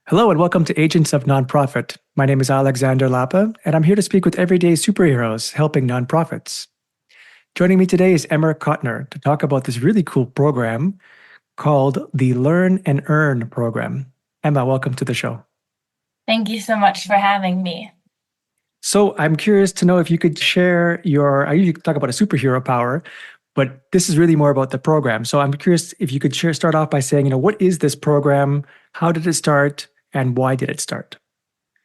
Hello and welcome to Agents of Nonprofit. My name is Alexander Lapa, and I'm here to speak with everyday superheroes helping nonprofits. Joining me today is Emma Cotner to talk about this really cool program called the Learn and Earn program. Emma, welcome to the show. Thank you so much for having me. So I'm curious to know if you could share I usually talk about a superhero power, but this is really more about the program. So I'm curious if you could start off by saying, what is this program? How did it start? And why did it start?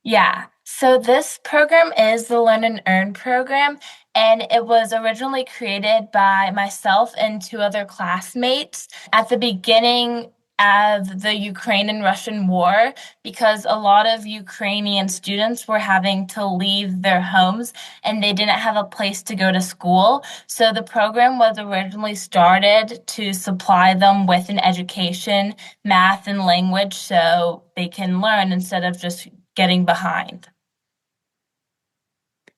Yeah, so this program is the Learn and Earn program, and it was originally created by myself and two other classmates at the beginning of the Ukrainian-Russian war because a lot of Ukrainian students were having to leave their homes and they didn't have a place to go to school. So the program was originally started to supply them with an education, math, and language so they can learn instead of just getting behind.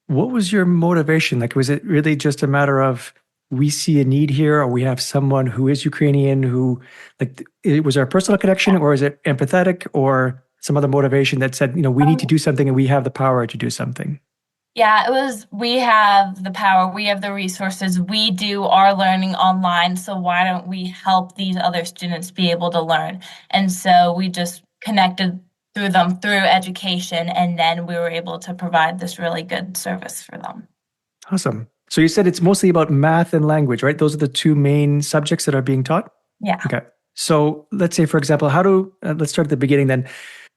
What was your motivation? Like, was it really just a matter of we see a need here, or we have someone who is Ukrainian who, like, was there a personal connection, or is it empathetic, or some other motivation that said, we need to Um, do something and we have the power to do something? yeah, it was, we have the power, we have the resources, we do our learning online, so why don't we help these other students be able to learn? And so we just connected through them through education, and then we were able to provide this really good service for them. Awesome. So you said it's mostly about math and language, right? Those are the two main subjects that are being taught? Yeah. Okay. So let's say, for example, let's start at the beginning then.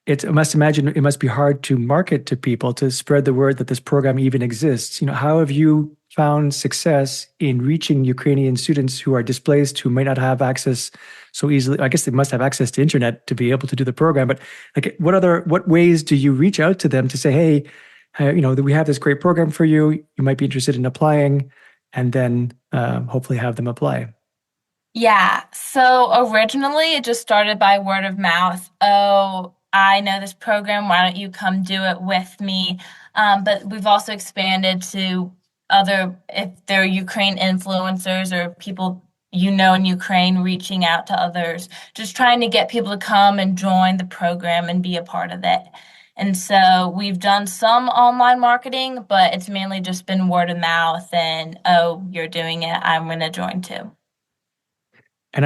I must imagine it must be hard to market to people to spread the word that this program even exists. How have you found success in reaching Ukrainian students who are displaced, who may not have access so easily? I guess they must have access to internet to be able to do the program, but like, what ways do you reach out to them to say, hey, we have this great program for you. You might be interested in applying, and then hopefully have them apply. Yeah, so originally it just started by word of mouth. Oh, I know this program. Why don't you come do it with me? But we've also expanded to if they're Ukraine influencers or people in Ukraine, reaching out to others, just trying to get people to come and join the program and be a part of it. And so we've done some online marketing, but it's mainly just been word of mouth and, oh, you're doing it. I'm going to join too. And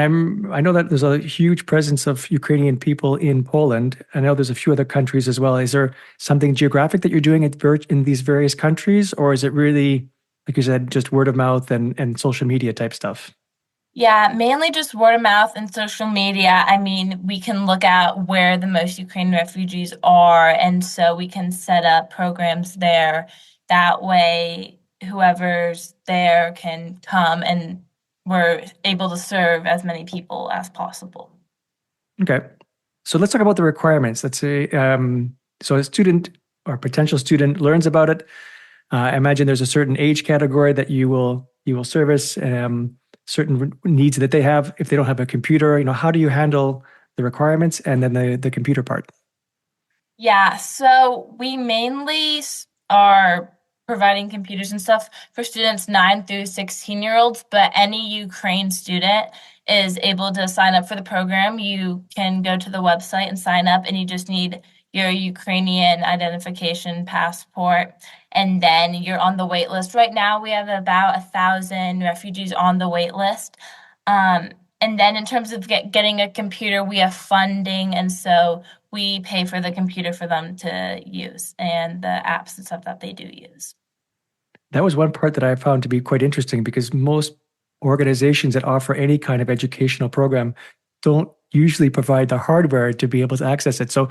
I know that there's a huge presence of Ukrainian people in Poland. I know there's a few other countries as well. Is there something geographic that you're doing in these various countries, or is it really, like you said, just word of mouth and social media type stuff? Yeah, mainly just word of mouth and social media. I mean, we can look at where the most Ukrainian refugees are, and so we can set up programs there. That way, whoever's there can come and we're able to serve as many people as possible. Okay. So let's talk about the requirements. Let's say, so a student or potential student learns about it. I imagine there's a certain age category that you will service, certain needs that they have. If they don't have a computer, how do you handle the requirements and then the computer part? Yeah, so we mainly are providing computers and stuff for students 9 through 16-year-olds, but any Ukraine student is able to sign up for the program. You can go to the website and sign up, and you just need your Ukrainian identification passport, and then you're on the wait list. Right now, we have about 1,000 refugees on the wait list. Um, and then in terms of getting a computer, we have funding, and so we pay for the computer for them to use and the apps and stuff that they do use. That was one part that I found to be quite interesting because most organizations that offer any kind of educational program don't usually provide the hardware to be able to access it. So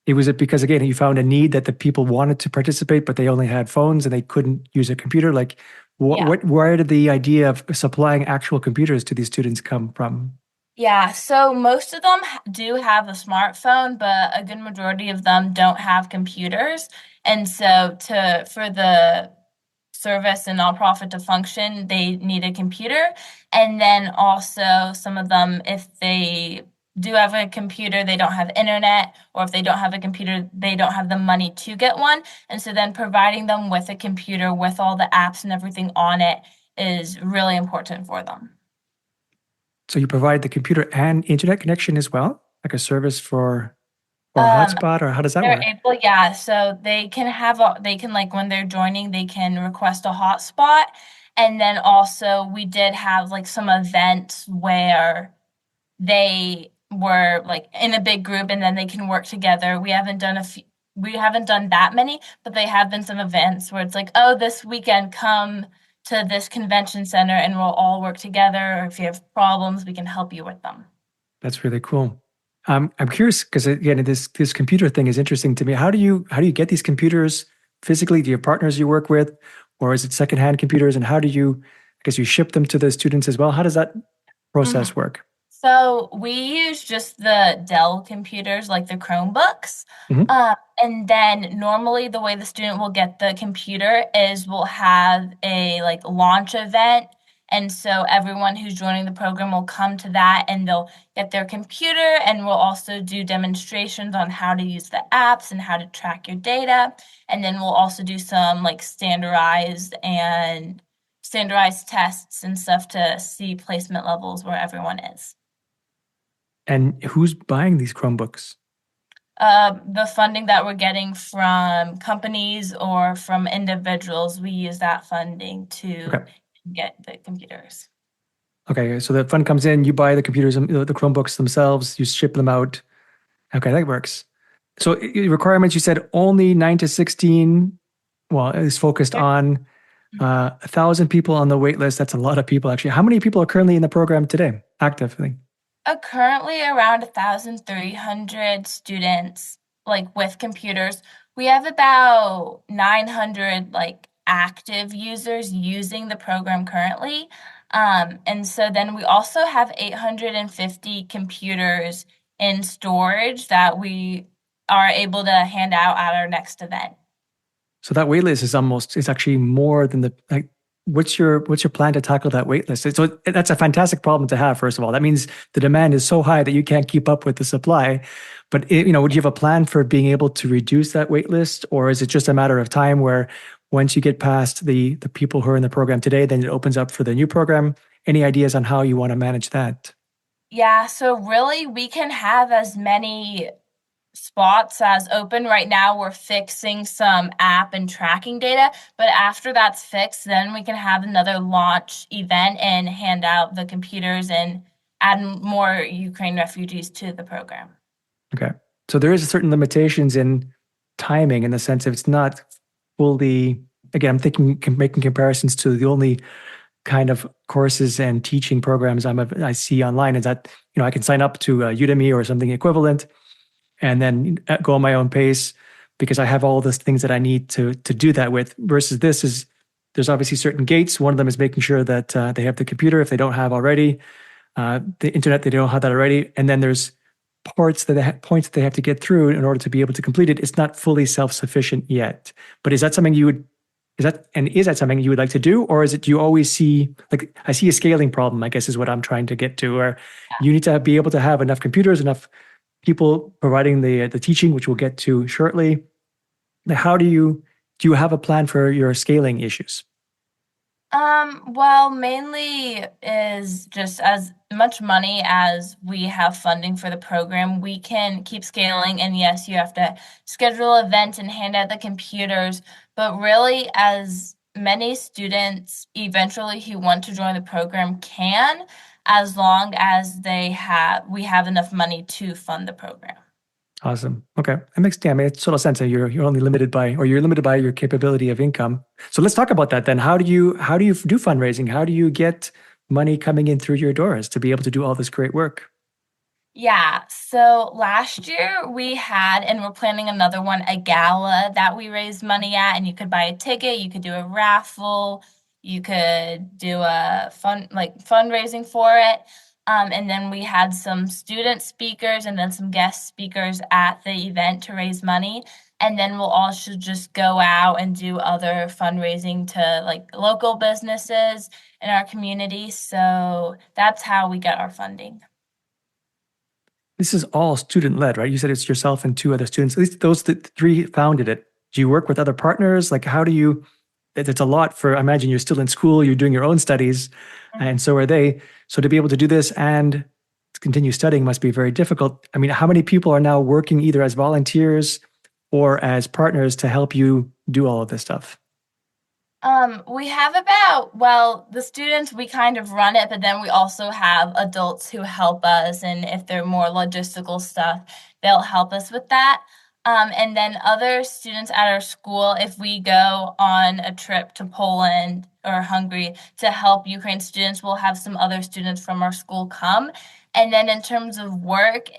it was because, again, you found a need that the people wanted to participate, but they only had phones and they couldn't use a computer. Like, Yeah. where did the idea of supplying actual computers to these students come from? Yeah, so most of them do have a smartphone, but a good majority of them don't have computers. And so to for the service and nonprofit to function, they need a computer. And then also some of them, if they do have a computer, they don't have internet, or if they don't have a computer, they don't have the money to get one. And so then providing them with a computer with all the apps and everything on it is really important for them. So you provide the computer and internet connection as well, like a service for. or a Um, hotspot, or how does that they're work? able, yeah, so they can like when they're joining, they can request a hotspot. And then also we did have like some events where they were like in a big group and then they can work together. We haven't done that many, but they have been some events where it's like, oh, this weekend come to this convention center and we'll all work together. Or if you have problems, we can help you with them. That's really cool. I'm curious because again, this computer thing is interesting to me. How do you get these computers physically? Do you have partners you work with, or is it secondhand computers? And how do you, I guess, you ship them to the students as well? How does that process Mhm. work? So we use just the Dell computers, like the Chromebooks. Hmm. And then normally the way the student will get the computer is we'll have a like launch event. And so everyone who's joining the program will come to that and they'll get their computer and we'll also do demonstrations on how to use the apps and how to track your data. And then we'll also do some like standardized tests and stuff to see placement levels where everyone is. And who's buying these Chromebooks? The funding that we're getting from companies or from individuals, we use that funding to Okay. get the computers. Okay. So the fund comes in, you buy the computers, the Chromebooks themselves, you ship them out. Okay, that works. So requirements, you said only 9 to 16. Well, is focused on 1,000 people on the wait list. That's a lot of people, actually. How many people are currently in the program today, actively? Currently around 1,300 students, like with computers. We have about 900 like active users using the program currently. And so then we also have 850 computers in storage that we are able to hand out at our next event. So that wait list is actually more than the like. What's your plan to tackle that wait list? So that's a fantastic problem to have. First of all, that means the demand is so high that you can't keep up with the supply. But would you have a plan for being able to reduce that wait list, or is it just a matter of time where once you get past the people who are in the program today, then it opens up for the new program? Any ideas on how you want to manage that? Yeah, so really we can have as many spots as open. Right now, we're fixing some app and tracking data, but after that's fixed, then we can have another launch event and hand out the computers and add more Ukraine refugees to the program. Okay. So there is certain limitations in timing in the sense of it's not fully, again, I'm thinking, making comparisons to the only kind of courses and teaching programs I see online is that, I can sign up to Udemy or something equivalent and then go on my own pace because I have all the things that I need to do that with. Versus this is, there's obviously certain gates. One of them is making sure that they have the computer if they don't have already, the internet they don't have that already, and then there's points that they have to get through in order to be able to complete it. It's not fully self-sufficient yet. But is that something you would is that something you would like to do, or is it do you always see like I see a scaling problem? I guess is what I'm trying to get to, where you need to be able to have enough computers, enough people providing the teaching, which we'll get to shortly. How do you have a plan for your scaling issues? Well, mainly is just as much money as we have funding for the program, we can keep scaling. And yes, you have to schedule events and hand out the computers, but really, as many students eventually who want to join the program can, as long as we have enough money to fund the program. Awesome. Okay, that makes yeah, I mean, it's total sense that you're only limited by or you're limited by your capability of income. So let's talk about that then. How do you do fundraising? How do you get money coming in through your doors to be able to do all this great work? Yeah, so last year we had, and we're planning another one, a gala that we raised money at, and you could buy a ticket, you could do a raffle, you could do a fundraising for it. And then we had some student speakers and then some guest speakers at the event to raise money. And then we'll also just go out and do other fundraising to like local businesses in our community. So that's how we get our funding. This is all student led, right? You said it's yourself and two other students. At least those three founded it. Do you work with other partners? Like, how do you? It's a lot for. I imagine you're still in school. You're doing your own studies, and so are they. So to be able to do this and continue studying must be very difficult. I mean, how many people are now working either as volunteers or as partners to help you do all of this stuff? We have about, well, the students, we kind of run it, but then we also have adults who help us. And if they're more logistical stuff, they'll help us with that. And then other students at our school, if we go on a trip to Poland or Hungary to help Ukraine students, we'll have some other students from our school come. And then in terms of work,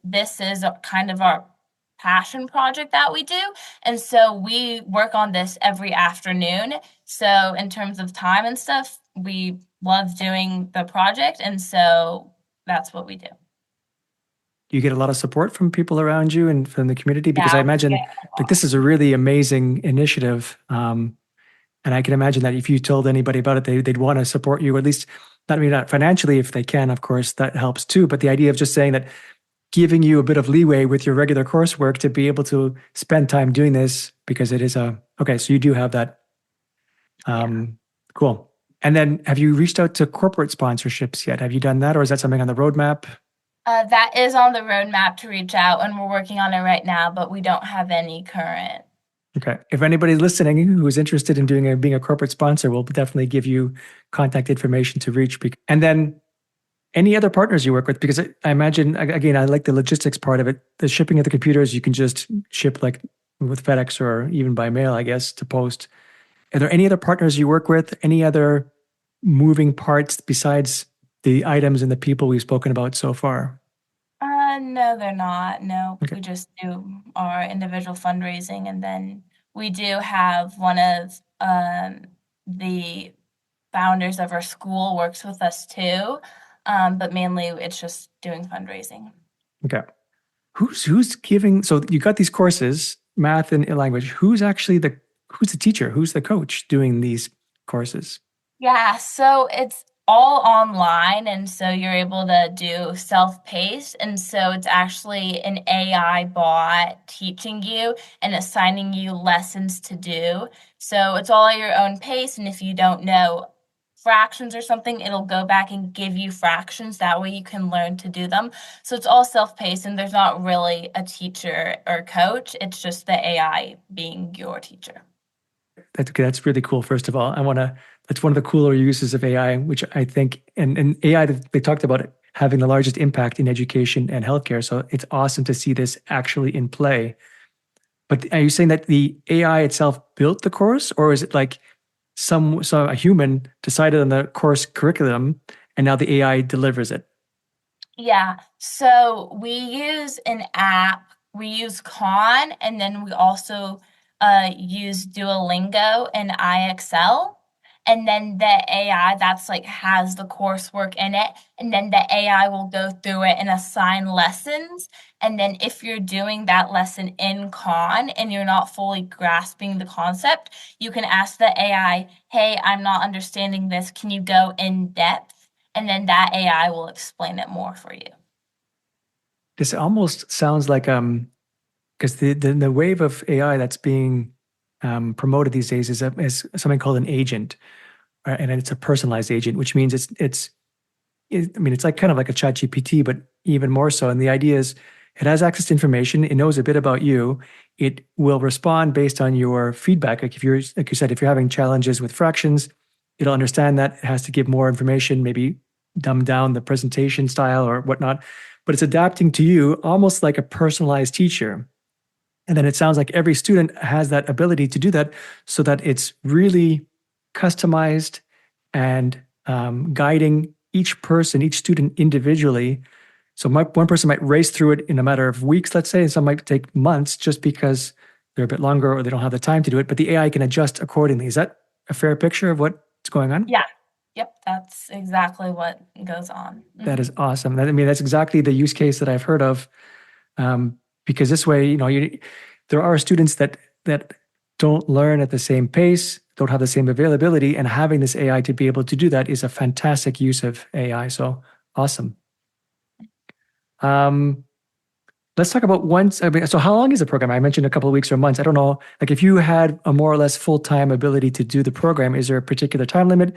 this is kind of our passion project that we do. And so we work on this every afternoon. So in terms of time and stuff, we love doing the project. And so that's what we do. You get a lot of support from people around you and from the community? Because I Yeah, we imagine get a like lot. this is a really amazing initiative. And I can imagine that if you told anybody about it, they'd want to support you, or at least not, I mean, not financially if they can, of course, that helps too. But the idea of just saying that, giving you a bit of leeway with your regular coursework to be able to spend time doing this, because it is okay, so you do have that. Yeah. Cool. And then have you reached out to corporate sponsorships yet? Have you done that, or is that something on the roadmap? That is on the roadmap to reach out, and we're working on it right now, but we don't have any current. Okay. If anybody's listening who is interested in being a corporate sponsor, we'll definitely give you contact information to reach. And then any other partners you work with, because I imagine, again, I like the logistics part of it. The shipping of the computers, you can just ship like with FedEx or even by mail, I guess, to post. Are there any other partners you work with? Any other moving parts besides the items and the people we've spoken about so far? No, they're not. No, Okay. we just do our individual fundraising, and then we do have one of the founders of our school works with us too, but mainly it's just doing fundraising. Okay. Who's giving? So you got these courses, math and language. Who's the teacher? Who's the coach doing these courses? Yeah, so it's all online, and so you're able to do self-paced, and so it's actually an AI bot teaching you and assigning you lessons to do. So it's all at your own pace, and if you don't know fractions or something, it'll go back and give you fractions. That way you can learn to do them. So it's all self-paced, and there's not really a teacher or coach. It's just the AI being your teacher. That's okay. That's really cool. First of all, that's one of the cooler uses of AI, which I think, and AI, they talked about it having the largest impact in education and healthcare. So it's awesome to see this actually in play. But are you saying that the AI itself built the course, or is it like a human decided on the course curriculum and now the AI delivers it? Yeah, so we use an app. We use Khan, and then we also use Duolingo and IXL. And then the AI that's like has the coursework in it, and then the AI will go through it and assign lessons. And then if you're doing that lesson in Khan and you're not fully grasping the concept, you can ask the AI, "Hey, I'm not understanding this. Can you go in depth?" And then that AI will explain it more for you. This almost sounds like because the wave of AI that's being promoted these days is something called an agent, and it's a personalized agent, which means I mean, it's like kind of like a chat GPT, but even more so. And the idea is it has access to information. It knows a bit about you. It will respond based on your feedback. Like like you said, if you're having challenges with fractions, it'll understand that it has to give more information, maybe dumb down the presentation style or whatnot. But it's adapting to you almost like a personalized teacher. And then it sounds like every student has that ability to do that so that it's really customized and guiding each person, each student individually. So one person might race through it in a matter of weeks, let's say, and some might take months just because they're a bit longer or they don't have the time to do it, but the AI can adjust accordingly. Is that a fair picture of what's going on? Yeah. Yep, that's exactly what goes on. That is awesome. I mean, that's exactly the use case that I've heard of. Because this way, there are students that don't learn at the same pace, don't have the same availability, and having this AI to be able to do that is a fantastic use of AI. So awesome. Let's talk about so how long is the program? I mentioned a couple of weeks or months. I don't know. Like if you had a more or less full-time ability to do the program, is there a particular time limit?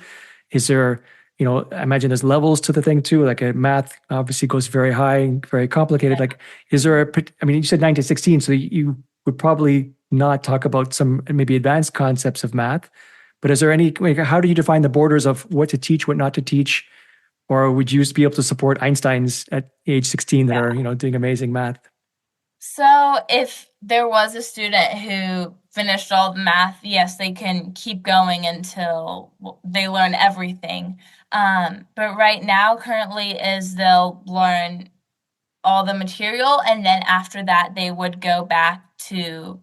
Is there I imagine there's levels to the thing too. Like a math obviously goes very high, very complicated. Like, is there I mean, you said 9 to 16, so you would probably not talk about some maybe advanced concepts of math, but is there any, like, how do you define the borders of what to teach, what not to teach? Or would you just be able to support Einsteins at age 16 that are, doing amazing math? So if there was a student who finished all the math, yes, they can keep going until they learn everything. But right now, currently, is they'll learn all the material, and then after that, they would go back to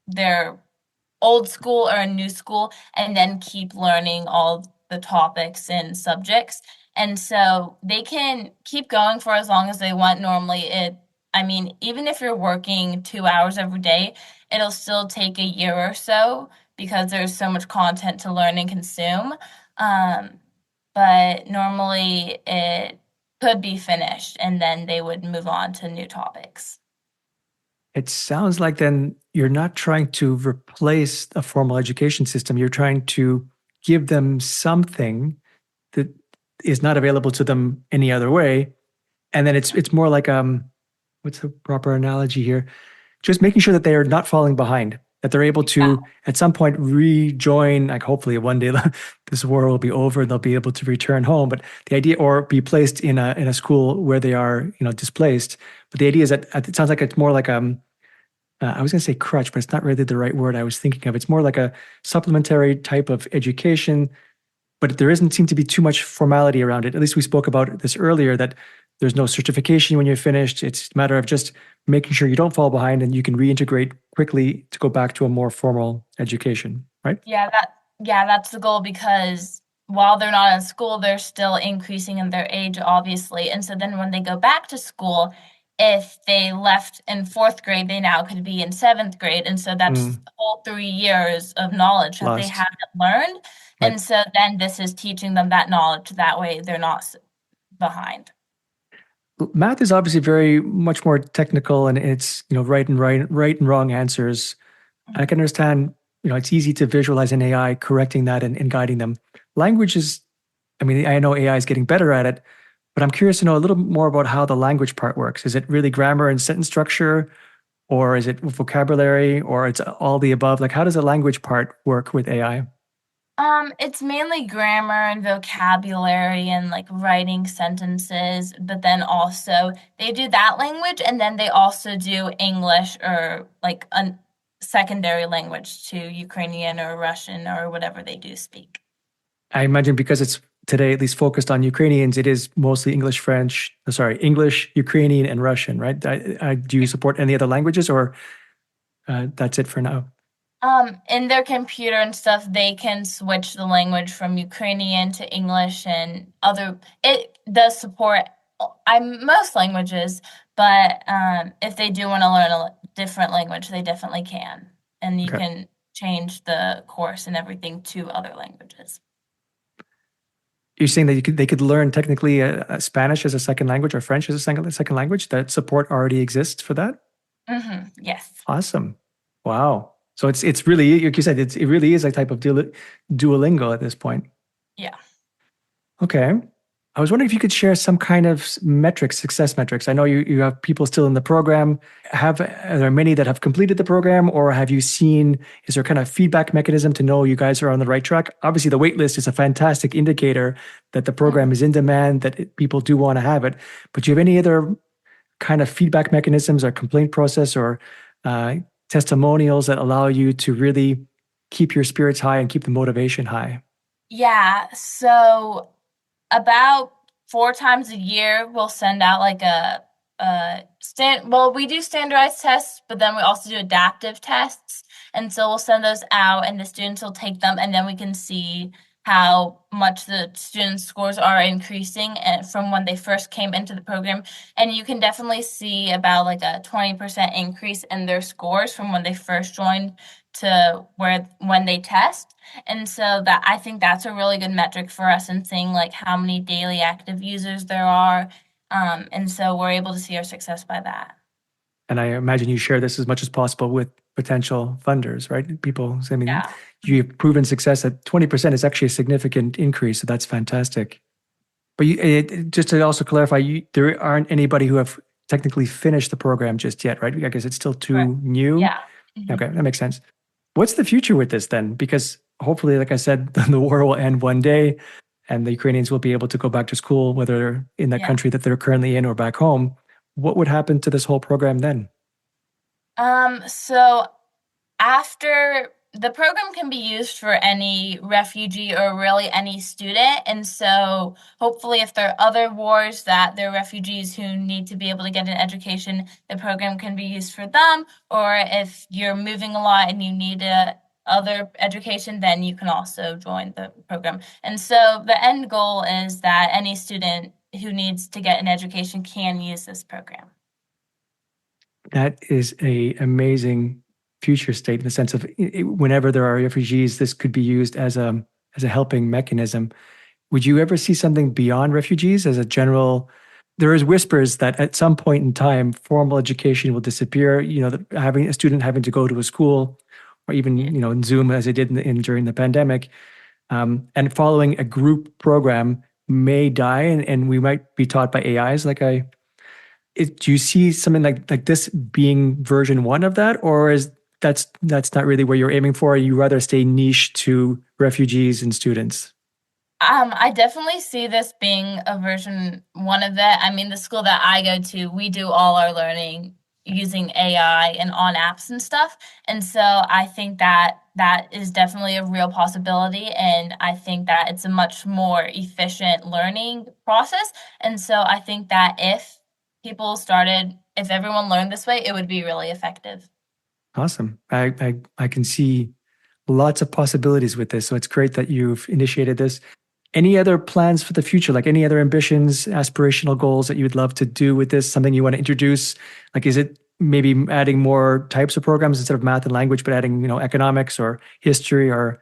their old school or a new school and then keep learning all the topics and subjects. And so they can keep going for as long as they want. Normally, I mean, even if you're working 2 hours every day, it'll still take a year or so because there's so much content to learn and consume. Um, but normally it could be finished and then they would move on to new topics. It sounds like then you're not trying to replace a formal education system. You're trying to give them something that is not available to them any other way. And then it's more like what's the proper analogy here? Just making sure that they are not falling behind, that they're able to at some point rejoin, like hopefully one day this war will be over and they'll be able to return home. But the idea, or be placed in a school where they are, displaced. But the idea is that it sounds like it's more like I was going to say crutch, but it's not really the right word I was thinking of. It's more like a supplementary type of education, but there doesn't seem to be too much formality around it. At least we spoke about this earlier, that there's no certification when you're finished. It's a matter of just making sure you don't fall behind and you can reintegrate quickly to go back to a more formal education, right? Yeah, that's the goal because while they're not in school, they're still increasing in their age, obviously. And so then when they go back to school, if they left in fourth grade, they now could be in seventh grade. And so that's Mm, a whole 3 years of knowledge that they lost, haven't learned. right? And so then this is teaching them that knowledge. That way they're not behind. Math is obviously very much more technical, and it's right and wrong answers. I can understand, it's easy to visualize an AI correcting that and guiding them. Language is, I mean, I know AI is getting better at it, but I'm curious to know a little more about how the language part works. Is it really grammar and sentence structure, or is it vocabulary, or it's all the above? Like, how does the language part work with AI? It's mainly grammar and vocabulary and like writing sentences, but then also they do that language and then they also do English or like a secondary language to Ukrainian or Russian or whatever they do speak. I imagine because it's today at least focused on Ukrainians, it is mostly English, French, sorry, English, Ukrainian, and Russian, right? Do you support any other languages, or that's it for now? In their computer and stuff, they can switch the language from Ukrainian to English and other. It does support most languages, but if they do want to learn a different language, they definitely can, and you Okay. can change the course and everything to other languages. You're saying that they could learn technically Spanish as a second language or French as a second language. That support already exists for that. Yes. Awesome. Wow. So it's really, like you said, it really is a type of Duolingo at this point. Yeah. Okay. I was wondering if you could share some kind of metrics, success metrics. I know you have people still in the program. Are there many that have completed the program, or have you seen, is there kind of feedback mechanism to know you guys are on the right track? Obviously, the wait list is a fantastic indicator that the program is in demand, that people do want to have it. But do you have any other kind of feedback mechanisms or complaint process or testimonials that allow you to really keep your spirits high and keep the motivation high? Yeah. So about 4 times a year, we'll send out like well, we do standardized tests, but then we also do adaptive tests. And so we'll send those out and the students will take them and then we can see how much the students' scores are increasing from when they first came into the program. And you can definitely see about like a 20% increase in their scores from when they first joined to when they test. And so that I think that's a really good metric for us in seeing like how many daily active users there are. And so we're able to see our success by that. And I imagine you share this as much as possible with potential funders, right? People, I mean, Yeah. you've proven success at 20% is actually a significant increase. So that's fantastic. But just to also clarify, there aren't anybody who have technically finished the program just yet, right? I guess it's still Correct. too new. Yeah. Mhm. Okay, that makes sense. What's the future with this then? Because hopefully, like I said, the war will end one day and the Ukrainians will be able to go back to school, whether in that Yeah. country that they're currently in or back home. What would happen to this whole program then? So after the program can be used for any refugee or really any student. And so hopefully if there are other wars that there are refugees who need to be able to get an education, the program can be used for them. Or if you're moving a lot and you need other education, then you can also join the program. And so the end goal is that any student who needs to get an education can use this program. That is a amazing future state in the sense of whenever there are refugees, this could be used as a helping mechanism. Would you ever see something beyond refugees as a general? There is whispers that at some point in time, formal education will disappear. Having a student having to go to a school, or even in Zoom as they did during the pandemic, and following a group program may die, and we might be taught by AIs. Do you see something like this being version one of that, or is that's not really where you're aiming for? You rather stay niche to refugees and students? I definitely see this being a version one of it. I mean, the school that I go to, we do all our learning using AI and on apps and stuff. And so I think that that is definitely a real possibility. And I think that it's a much more efficient learning process. And so I think that if everyone learned this way, it would be really effective. Awesome. I can see lots of possibilities with this. So it's great that you've initiated this. Any other plans for the future? Like any other ambitions, aspirational goals that you would love to do with this? Something you want to introduce? Like, is it maybe adding more types of programs instead of math and language, but adding, economics or history, or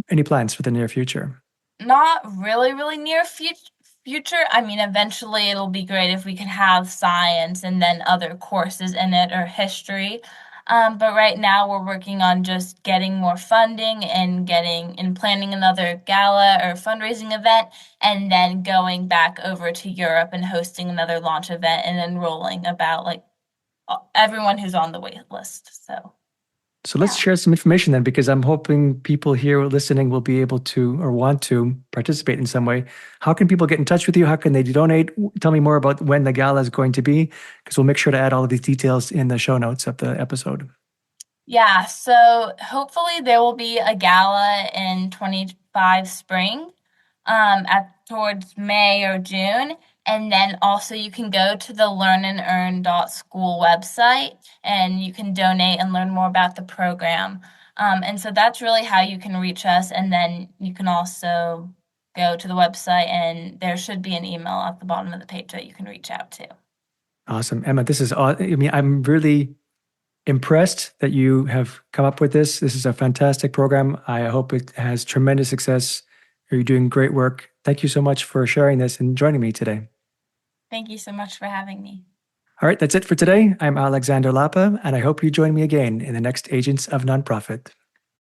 any plans for the near future? Not really, really near future. I mean, eventually it'll be great if we can have science and then other courses in it or history. But right now we're working on just getting more funding and getting and planning another gala or fundraising event, and then going back over to Europe and hosting another launch event and enrolling about like everyone who's on the wait list. So So let's yeah. share some information then, because I'm hoping people here listening will be able to or want to participate in some way. How can people get in touch with you? How can they donate? Tell me more about when the gala is going to be, because we'll make sure to add all of these details in the show notes of the episode. Yeah, so hopefully there will be a gala in 25 spring, at towards May or June. And then also you can go to the learnandearn.school website and you can donate and learn more about the program. And so that's really how you can reach us. And then you can also go to the website and there should be an email at the bottom of the page that you can reach out to. Awesome. Emma, this is, I mean, I'm really impressed that you have come up with this. This is a fantastic program. I hope it has tremendous success. You're doing great work. Thank you so much for sharing this and joining me today. Thank you so much for having me. All right, that's it for today. I'm Alexander Lapa, and I hope you join me again in the next Agents of Nonprofit.